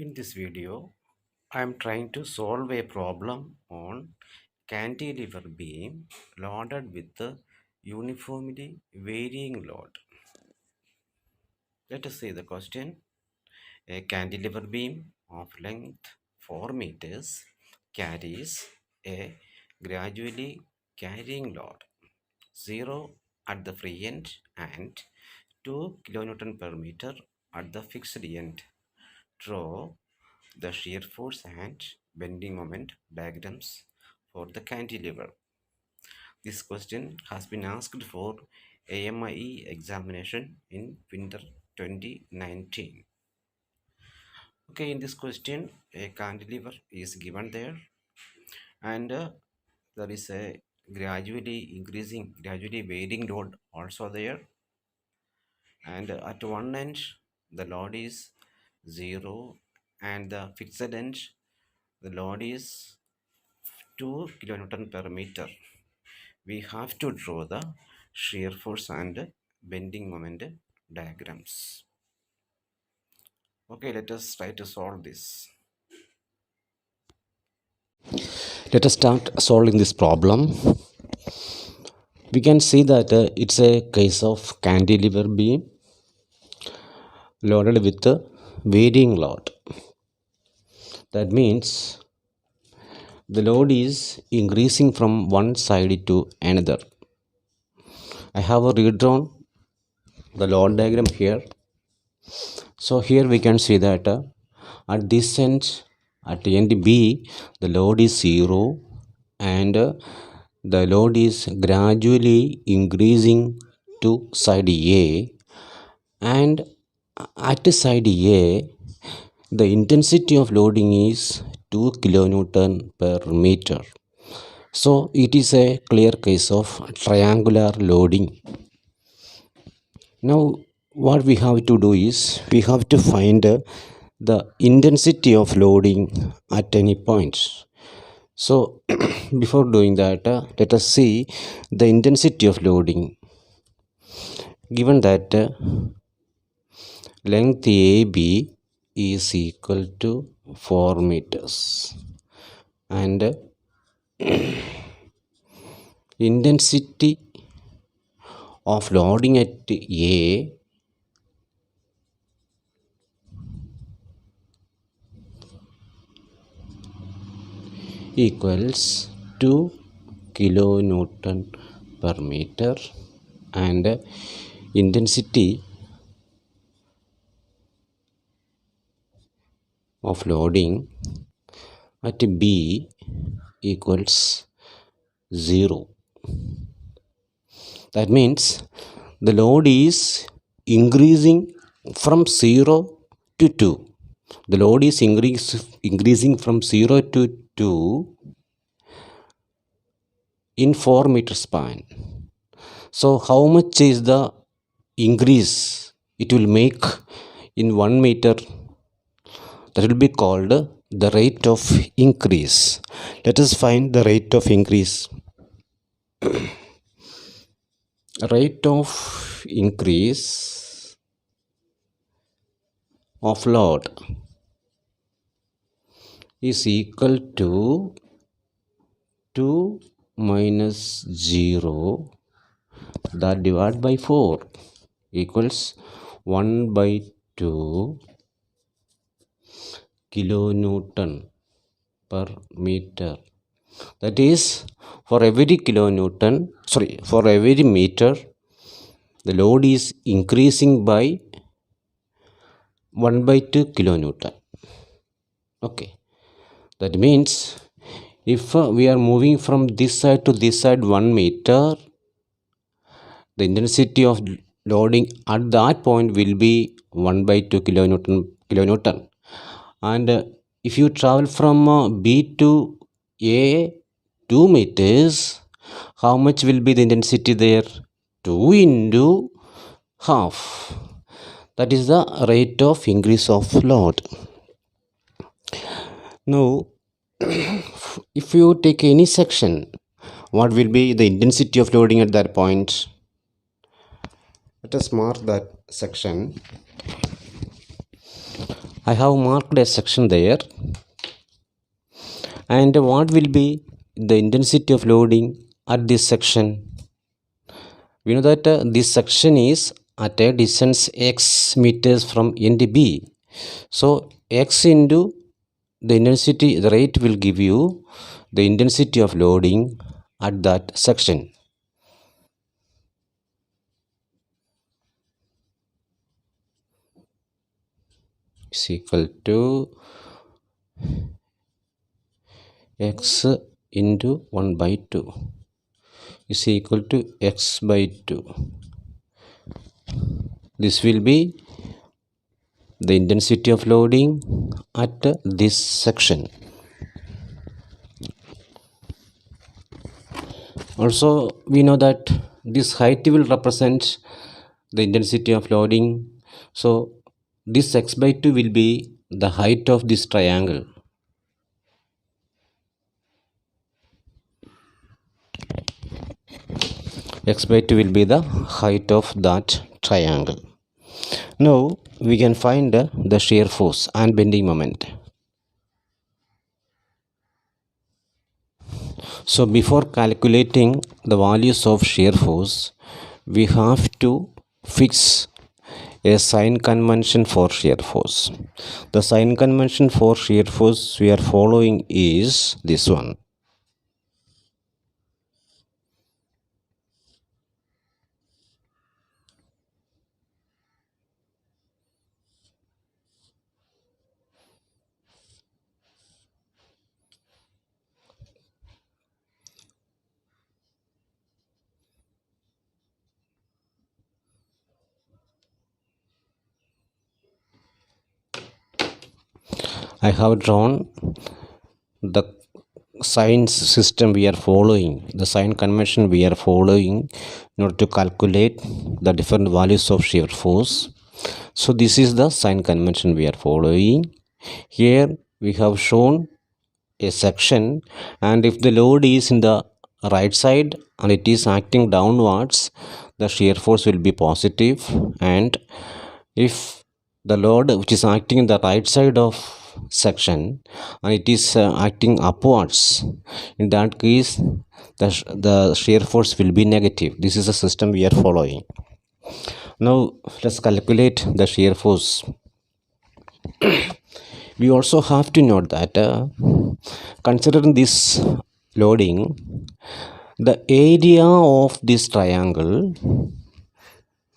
In this video, I am trying to solve a problem on cantilever beam loaded with a uniformly varying load. Let us see the question. A cantilever beam of length 4 meters carries a gradually carrying load 0 at the free end and 2 kN per meter at the fixed end. Draw the shear force and bending moment diagrams for the cantilever. This question has been asked for AMIE examination in winter 2019. Okay, in this question, a cantilever is given there, and there is a gradually varying load also there, and at one end the load is 0, and the fixed end the load is 2 kN per meter. We have to draw the shear force and bending moment diagrams. Okay, let us try to solve this. Let us start solving this problem. We can see that it's a case of cantilever beam loaded with a varying load. That means the load is increasing from one side to another. I have redrawn the load diagram here. So here we can see that at this end, at end B, the load is 0 and the load is gradually increasing to side A, and at side A the intensity of loading is 2 kN per meter. So it is a clear case of triangular loading. Now what we have to do is we have to find the intensity of loading at any point. So before doing that, let us see the intensity of loading. Given that length AB is equal to 4 meters and intensity of loading at A equals 2 kilonewton per meter and intensity of loading at B equals 0. That means the load is increasing from 0 to 2. The load is increasing from 0 to 2 in 4 meter span. So how much is the increase it will make in 1 meter? That will be called the rate of increase. Let us find the rate of increase. Rate of increase of load is equal to 2 minus 0 that divided by 4 equals 1 by 2 kilonewton per meter. That is, for every meter, the load is increasing by 1 by 2 kilonewton. Okay, that means if we are moving from this side to this side 1 meter, the intensity of loading at that point will be 1 by 2 kilonewton. And if you travel from B to A 2 meters, how much will be the intensity there? 2 into half. That is the rate of increase of load. Now if you take any section, what will be the intensity of loading at that point? Let us mark that section. I have marked a section there. And what will be the intensity of loading at this section? We know that this section is at a distance x meters from end B. So x into the intensity, the rate will give you the intensity of loading at that section. Is equal to x into 1 by 2 is equal to x by 2. This will be the intensity of loading at this section. Also, we know that this height will represent the intensity of loading. So this x by 2 will be the height of this triangle. X by 2 will be the height of that triangle. Now we can find the shear force and bending moment. So before calculating the values of shear force, we have to fix a sign convention for shear force. The sign convention for shear force we are following is this one. I have drawn the sign system we are following, the sign convention we are following in order to calculate the different values of shear force. So this is the sign convention we are following. Here we have shown a section, and if the load is in the right side and it is acting downwards, the shear force will be positive. And if the load which is acting in the right side of section and it is acting upwards, in that case the shear force will be negative. This is the system we are following. Now let's calculate the shear force. We also have to note that considering this loading, the area of this triangle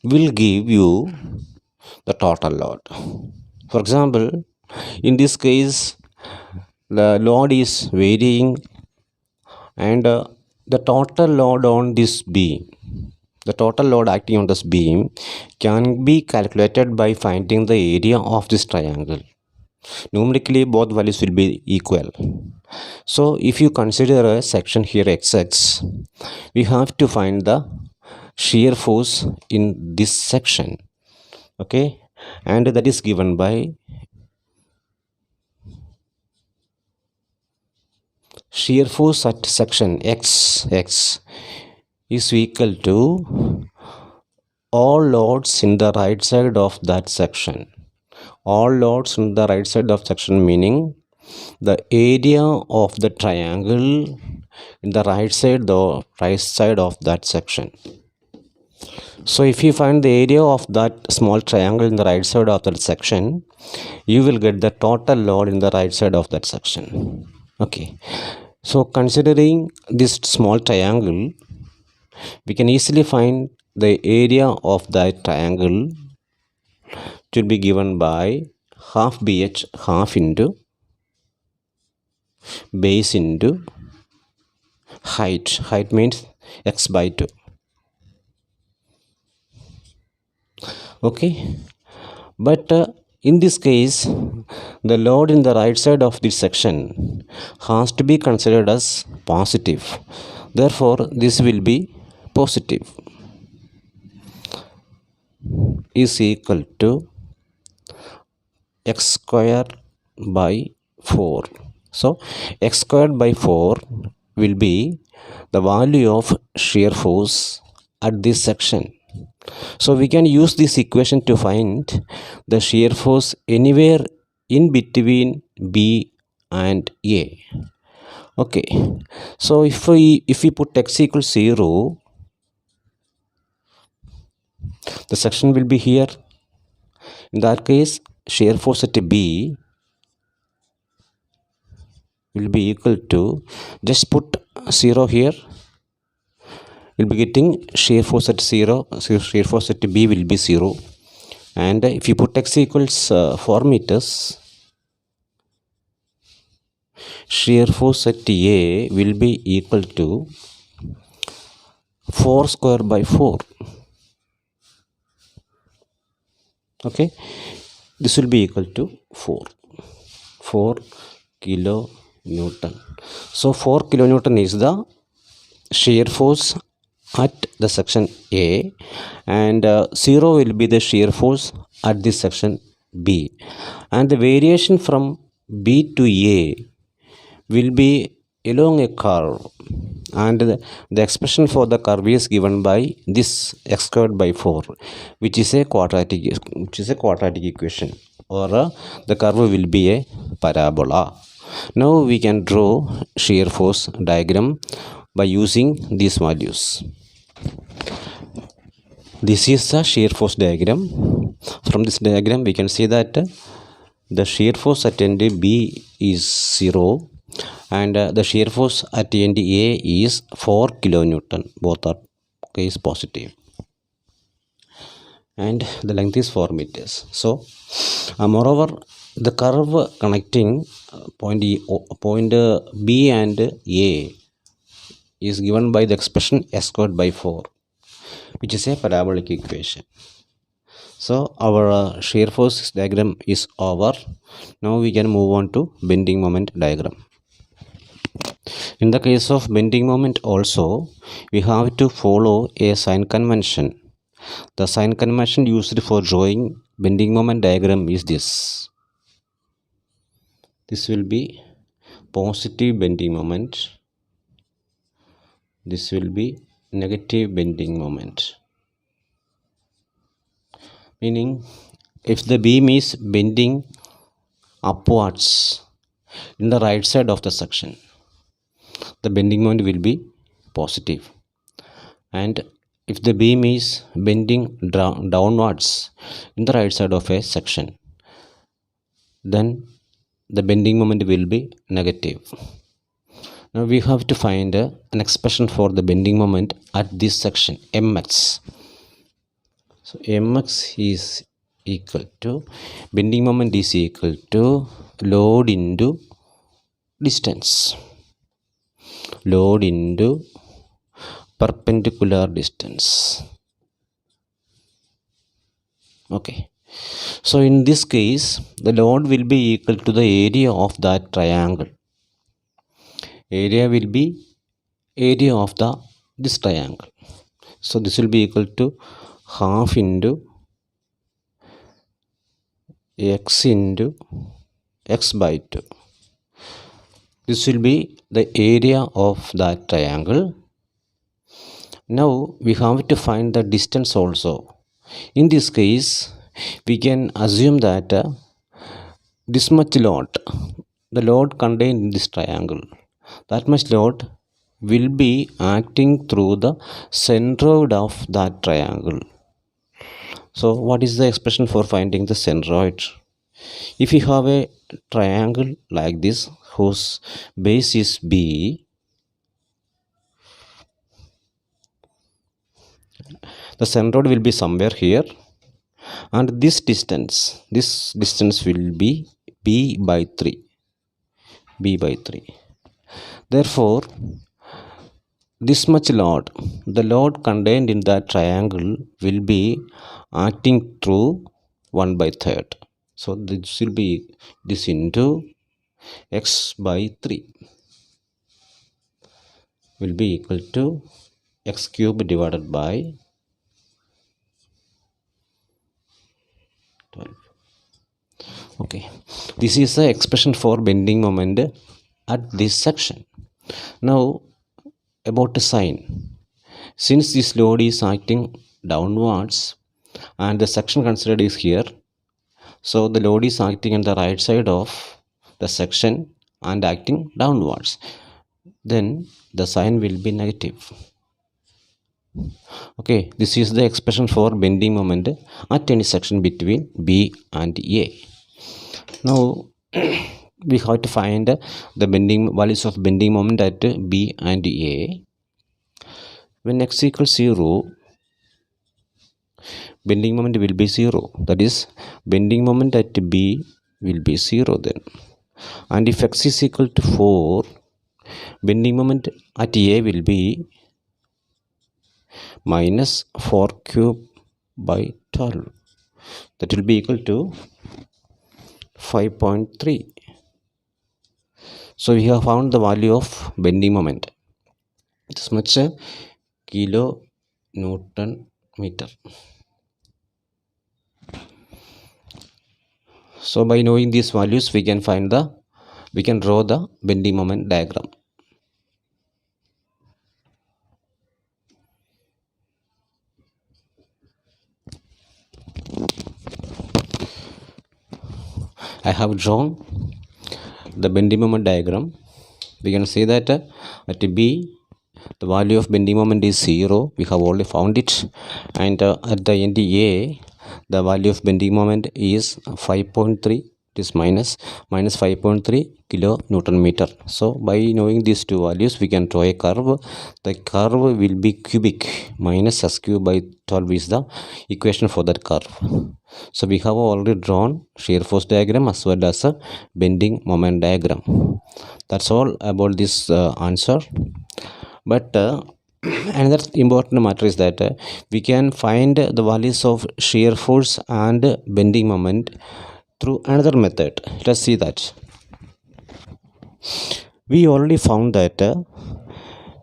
will give you the total load. For example, in this case the load is varying, and the total load on this beam, the total load acting on this beam can be calculated by finding the area of this triangle. Numerically both values will be equal. So if you consider a section here xx, we have to find the shear force in this section, okay, and that is given by shear force at section xx is equal to all loads in the right side of that section. All loads in the right side of section meaning the area of the triangle in the right side of that section. So if you find the area of that small triangle in the right side of that section, you will get the total load in the right side of that section. Okay, so considering this small triangle, we can easily find the area of that triangle to be given by half BH, half into base into height. Height means x by 2. Okay, but in this case the load in the right side of this section has to be considered as positive. Therefore this will be positive, is equal to x square by 4. So x squared by 4 will be the value of shear force at this section. So we can use this equation to find the shear force anywhere in between B and A. Okay, so if we put x equals 0, the section will be here. In that case, shear force at B will be equal to, just put 0 here, we'll be getting shear force at 0, so shear force at B will be 0. And if you put x equals 4 meters, shear force at A will be equal to 4 square by 4. Okay, this will be equal to 4 kilonewton. So 4 kilonewton is the shear force at the section A, and 0 will be the shear force at this section B, and the variation from B to A will be along a curve, and the expression for the curve is given by this x squared by 4, which is a quadratic equation, or the curve will be a parabola. Now we can draw shear force diagram by using these values. This is the shear force diagram. From this diagram we can see that the shear force at end B is 0, and the shear force at end A is 4 kilonewton. Both are is positive, and the length is 4 meters. So moreover, the curve connecting point B and A is given by the expression s squared by 4, which is a parabolic equation. So our shear force diagram is over. Now we can move on to bending moment diagram. In the case of bending moment also, we have to follow a sign convention. The sign convention used for drawing bending moment diagram is this. This will be positive bending moment. This will be negative bending moment. Meaning, if the beam is bending upwards in the right side of the section, the bending moment will be positive. And if the beam is bending downwards in the right side of a section, then the bending moment will be negative. Now we have to find an expression for the bending moment at this section, mx. So mx is equal to, bending moment is equal to load into distance, load into perpendicular distance. Okay, so in this case the load will be equal to the area of that triangle. Area will be area of this triangle. So this will be equal to half into x into x by 2. This will be the area of that triangle. Now we have to find the distance also. In this case we can assume that this much load, the load contained in this triangle, that much load will be acting through the centroid of that triangle. So what is the expression for finding the centroid? If you have a triangle like this whose base is B, the centroid will be somewhere here, and this distance will be b by 3. Therefore this much load, the load contained in that triangle, will be acting through 1 by 3rd. So this will be this into x by 3 will be equal to x cube divided by 12. Okay, this is the expression for bending moment at this section. Now about the sign. Since this load is acting downwards and the section considered is here, So the load is acting on the right side of the section and acting downwards. Then the sign will be negative. Okay, this is the expression for bending moment at any section between B and A. Now we have to find the bending values of bending moment at B and A. When x equals 0, bending moment will be 0. That is, bending moment at B will be 0 then. And if x is equal to 4, bending moment at A will be minus 4 cube by 12. That will be equal to 5.3. So we have found the value of bending moment. This much kilo Newton meter. So by knowing these values, we can draw the bending moment diagram. I have drawn the bending moment diagram. We can say that at B, the value of bending moment is 0. We have already found it. And at the end A, the value of bending moment is 5.3. It is minus 5.3 kilo Newton meter. So by knowing these two values, we can draw a curve. The curve will be cubic. Minus s cube by 12 is the equation for that curve. So we have already drawn shear force diagram as well as a bending moment diagram. That's all about this answer. But another important matter is that we can find the values of shear force and bending moment through another method. Let's see that. We already found that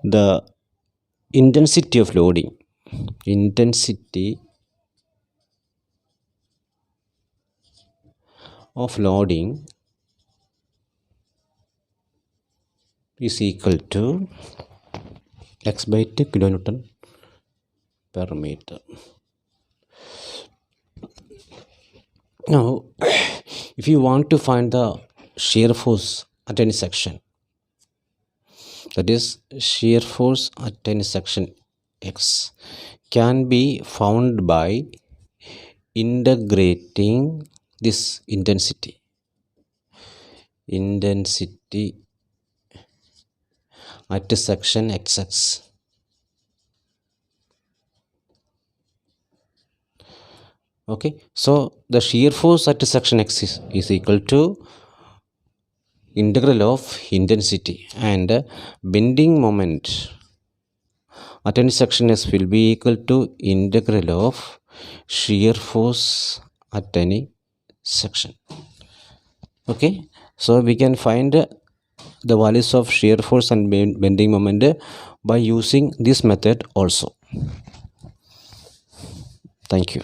the intensity of loading is equal to x by 2 kilonewton per meter. Now, if you want to find the shear force at any section, that is, shear force at any section x can be found by integrating this intensity at section xx. Okay, so the shear force at section x is equal to integral of intensity, and bending moment at any section s will be equal to integral of shear force at any section. Okay, so we can find the values of shear force and bending moment by using this method also. Thank you.